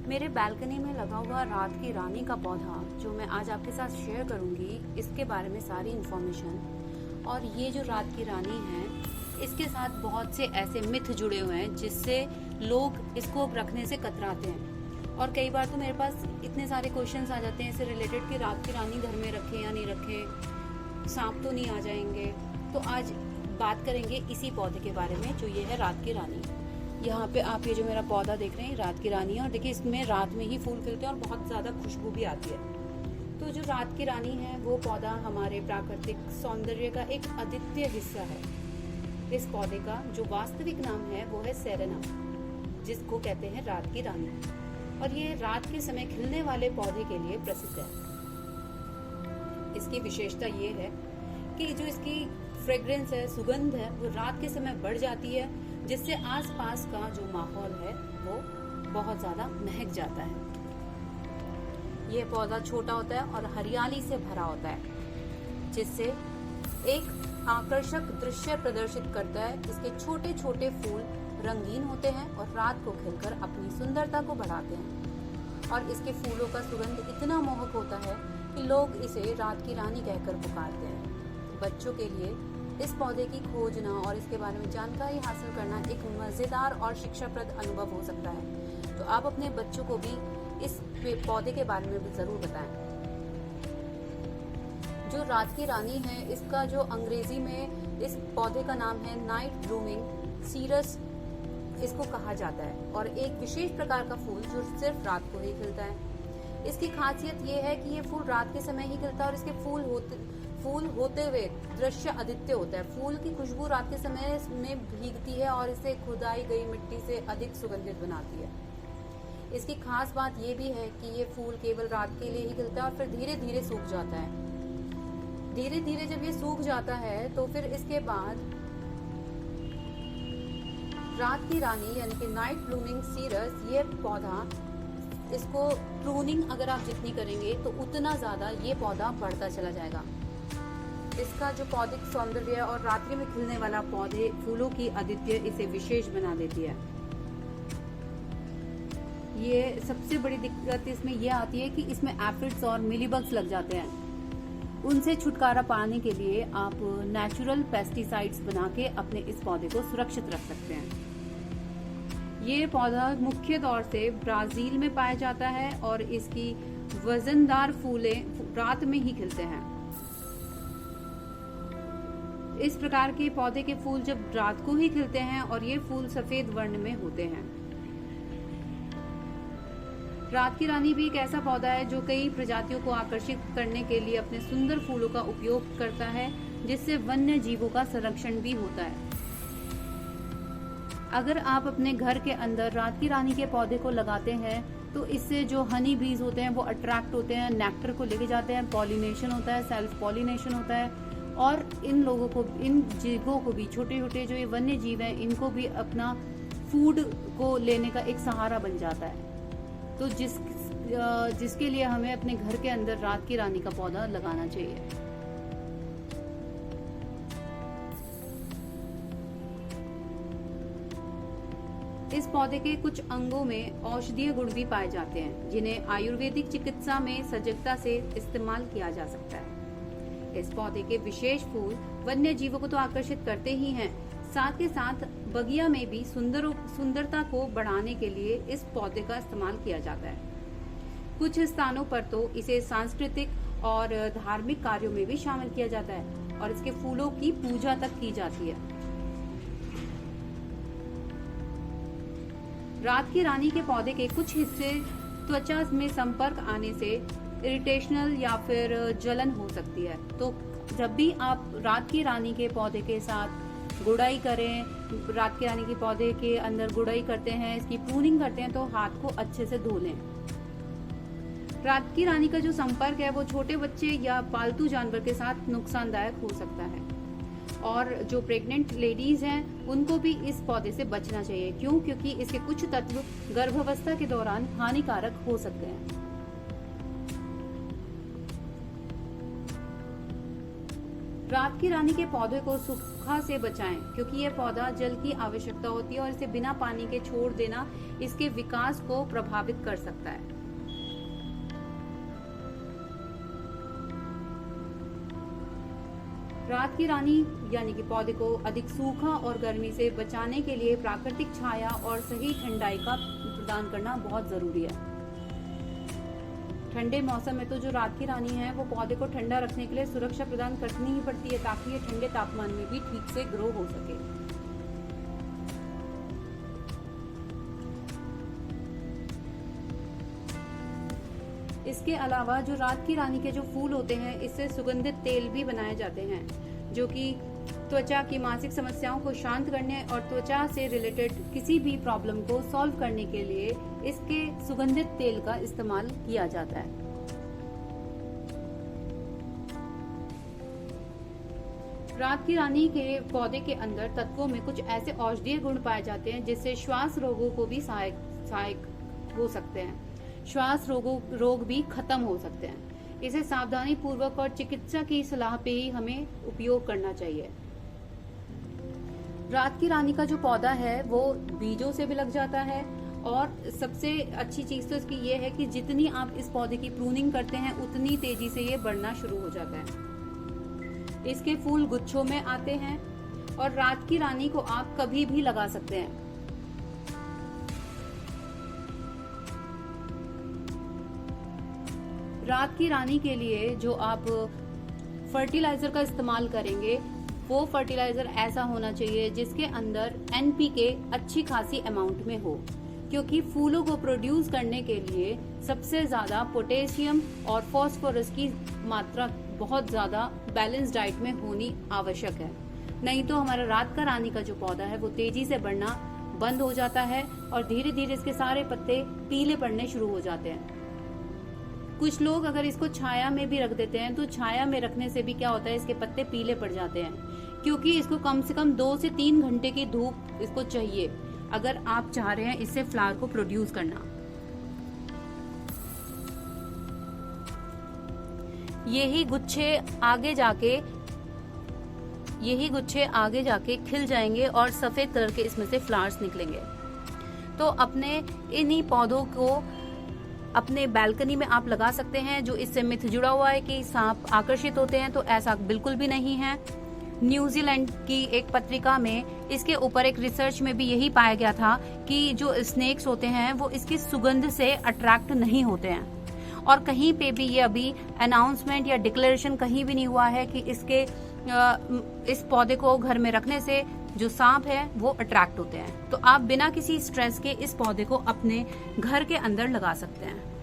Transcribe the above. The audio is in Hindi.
मेरे बालकनी में लगा हुआ रात की रानी का पौधा जो मैं आज आपके साथ शेयर करूंगी, इसके बारे में सारी इन्फॉर्मेशन। और ये जो रात की रानी है, इसके साथ बहुत से ऐसे मिथ जुड़े हुए हैं जिससे लोग इसको रखने से कतराते हैं। और कई बार तो मेरे पास इतने सारे क्वेश्चंस आ जाते हैं इससे रिलेटेड कि रात की रानी घर में रखें या नहीं रखें, सांप तो नहीं आ जाएंगे। तो आज बात करेंगे इसी पौधे के बारे में जो ये है रात की रानी। यहाँ पे आप ये जो मेरा पौधा देख रहे हैं रात की रानी है, और देखिए इसमें रात में ही फूल खिलते हैं और बहुत ज़्यादा खुशबू भी आती है। तो जो रात की रानी है वो पौधा हमारे प्राकृतिक सौंदर्य का एक अद्वितीय हिस्सा है। इस पौधे का जो वास्तविक नाम है वो है सेरेना, जिसको कहते हैं रात की रानी। और ये रात के समय खिलने वाले पौधे के लिए प्रसिद्ध है। इसकी विशेषता ये है कि जो इसकी फ्रेग्रेंस है, सुगंध है, वो रात के समय बढ़ जाती है, जिससे आसपास का जो माहौल है वो बहुत ज्यादा महक जाता है। ये पौधा छोटा होता है और हरियाली से भरा होता है, जिससे एक आकर्षक दृश्य प्रदर्शित करता है। इसके छोटे छोटे फूल रंगीन होते हैं और रात को खिलकर अपनी सुंदरता को बढ़ाते हैं। और इसके फूलों का सुगंध इतना मोहक होता है कि लोग इसे रात की रानी कहकर पुकारते हैं। बच्चों के लिए इस पौधे की खोजना और इसके बारे में जानकारी हासिल करना एक मजेदार और शिक्षाप्रद अनुभव हो सकता है। तो आप अपने बच्चों को भी इस पौधे के बारे में भी जरूर बताएं। जो रात की रानी है, इसका जो अंग्रेजी में इस पौधे का नाम है नाइट ब्लूमिंग सीरस, इसको कहा जाता है। और एक विशेष प्रकार का फूल जो सिर्फ रात को ही खिलता है। इसकी खासियत ये है कि ये फूल रात के समय ही खिलता है और इसके फूल होते हुए दृश्य अद्वितीय होता है। फूल की खुशबू रात के समय में भीगती है और इसे खुदाई गई मिट्टी से अधिक सुगंधित बनाती है। इसकी खास बात ये भी है कि ये फूल केवल रात के लिए ही खिलता है और फिर धीरे धीरे सूख जाता है। धीरे धीरे जब ये सूख जाता है तो फिर इसके बाद रात की रानी यानी कि नाइट ब्लूमिंग सीरस, ये पौधा, इसको प्रूनिंग अगर आप जितनी करेंगे तो उतना ज्यादा ये पौधा बढ़ता चला जाएगा। इसका जो पौधिक सौंदर्य और रात्रि में खिलने वाला पौधे फूलों की अद्वितीय इसे विशेष बना देती है। ये सबसे बड़ी दिक्कत इसमें यह आती है कि इसमें एफिड्स और मिलीबग्स लग जाते हैं। उनसे छुटकारा पाने के लिए आप नेचुरल पेस्टिसाइड्स बना के अपने इस पौधे को सुरक्षित रख सकते हैं। ये पौधा मुख्य तौर से ब्राजील में पाया जाता है और इसकी वजनदार फूलें रात में ही खिलते हैं। इस प्रकार के पौधे के फूल जब रात को ही खिलते हैं और ये फूल सफेद वर्ण में होते हैं। रात की रानी भी एक ऐसा पौधा है जो कई प्रजातियों को आकर्षित करने के लिए अपने सुंदर फूलों का उपयोग करता है, जिससे वन्य जीवों का संरक्षण भी होता है। अगर आप अपने घर के अंदर रात की रानी के पौधे को लगाते हैं तो इससे जो हनी बीज होते हैं वो अट्रैक्ट होते हैं, नेक्टर को लेके जाते हैं, पॉलिनेशन होता है, सेल्फ पॉलिनेशन होता है। और इन लोगों को, इन जीवों को भी, छोटे छोटे जो ये वन्य जीव हैं, इनको भी अपना फूड को लेने का एक सहारा बन जाता है। तो जिसके लिए हमें अपने घर के अंदर रात की रानी का पौधा लगाना चाहिए। इस पौधे के कुछ अंगों में औषधीय गुण भी पाए जाते हैं, जिन्हें आयुर्वेदिक चिकित्सा में सजगता से इस्तेमाल किया जा सकता है। इस पौधे के विशेष फूल वन्य जीवों को तो आकर्षित करते ही हैं, साथ के साथ बगिया में भी सुंदरता को बढ़ाने के लिए इस पौधे का इस्तेमाल किया जाता है। कुछ स्थानों पर तो इसे सांस्कृतिक और धार्मिक कार्यों में भी शामिल किया जाता है और इसके फूलों की पूजा तक की जाती है। रात की रानी के पौधे के कुछ हिस्से त्वचा में संपर्क आने से इरिटेशनल या फिर जलन हो सकती है। तो जब भी आप रात की रानी के पौधे के साथ गुड़ाई करें, रात की रानी के पौधे के अंदर गुड़ाई करते हैं, इसकी प्रूनिंग करते हैं, तो हाथ को अच्छे से धो लें। रात की रानी का जो संपर्क है वो छोटे बच्चे या पालतू जानवर के साथ नुकसानदायक हो सकता है। और जो प्रेग्नेंट लेडीज हैं उनको भी इस पौधे से बचना चाहिए। क्यों? क्योंकि इसके कुछ तत्व गर्भावस्था के दौरान हानिकारक हो सकते हैं। रात की रानी के पौधे को सूखा से बचाएं, क्योंकि यह पौधा जल की आवश्यकता होती है और इसे बिना पानी के छोड़ देना इसके विकास को प्रभावित कर सकता है। रात की रानी यानी कि पौधे को अधिक सूखा और गर्मी से बचाने के लिए प्राकृतिक छाया और सही ठंडाई का प्रदान करना बहुत जरूरी है। ठंडे मौसम में तो जो रात की रानी है वो पौधे को ठंडा रखने के लिए सुरक्षा प्रदान करनी ही पड़ती है, ताकि ये ठंडे तापमान में भी ठीक से ग्रो हो सके। इसके अलावा जो रात की रानी के जो फूल होते हैं, इससे सुगंधित तेल भी बनाए जाते हैं, जो कि त्वचा की मानसिक समस्याओं को शांत करने और त्वचा से रिलेटेड किसी भी प्रॉब्लम को सॉल्व करने के लिए इसके सुगंधित तेल का इस्तेमाल किया जाता है। रात की रानी के पौधे के अंदर तत्वों में कुछ ऐसे औषधीय गुण पाए जाते हैं जिससे श्वास रोगों को भी सहायक हो सकते हैं। श्वास रोग भी खत्म हो सकते हैं। इसे सावधानी पूर्वक और चिकित्सा की सलाह पे ही हमें उपयोग करना चाहिए। रात की रानी का जो पौधा है वो बीजों से भी लग जाता है, और सबसे अच्छी चीज तो इसकी ये है कि जितनी आप इस पौधे की प्रूनिंग करते हैं उतनी तेजी से ये बढ़ना शुरू हो जाता है। इसके फूल गुच्छों में आते हैं और रात की रानी को आप कभी भी लगा सकते हैं। रात की रानी के लिए जो आप फर्टिलाइजर का इस्तेमाल करेंगे वो फर्टिलाइजर ऐसा होना चाहिए जिसके अंदर NPK अच्छी खासी अमाउंट में हो, क्योंकि फूलों को प्रोड्यूस करने के लिए सबसे ज्यादा पोटेशियम और फास्फोरस की मात्रा बहुत ज्यादा बैलेंस डाइट में होनी आवश्यक है। नहीं तो हमारा रात का रानी का जो पौधा है वो तेजी से बढ़ना बंद हो जाता है और धीरे धीरे इसके सारे पत्ते पीले पड़ने शुरू हो जाते हैं। कुछ लोग अगर इसको छाया में भी रख देते हैं तो छाया में रखने से भी क्या होता है, इसके पत्ते पीले पड़ जाते हैं, क्योंकि इसको कम से कम 2 से 3 घंटे की धूप इसको चाहिए अगर आप चाह रहे हैं इससे फ्लावर को प्रोड्यूस करना। यही गुच्छे आगे जाके खिल जाएंगे और सफेद कलर के इसमें से फ्लावर्स निकलेंगे। तो अपने इन्हीं पौधों को अपने बालकनी में आप लगा सकते हैं। जो इससे मिथ जुड़ा हुआ है कि सांप आकर्षित होते हैं, तो ऐसा बिल्कुल भी नहीं है। न्यूजीलैंड की एक पत्रिका में इसके ऊपर एक रिसर्च में भी यही पाया गया था कि जो स्नेक्स होते हैं वो इसकी सुगंध से अट्रैक्ट नहीं होते हैं, और कहीं पे भी ये अभी अनाउंसमेंट या डिक्लेरेशन कहीं भी नहीं हुआ है कि इस पौधे को घर में रखने से जो सांप है वो अट्रैक्ट होते हैं। तो आप बिना किसी स्ट्रेस के इस पौधे को अपने घर के अंदर लगा सकते हैं।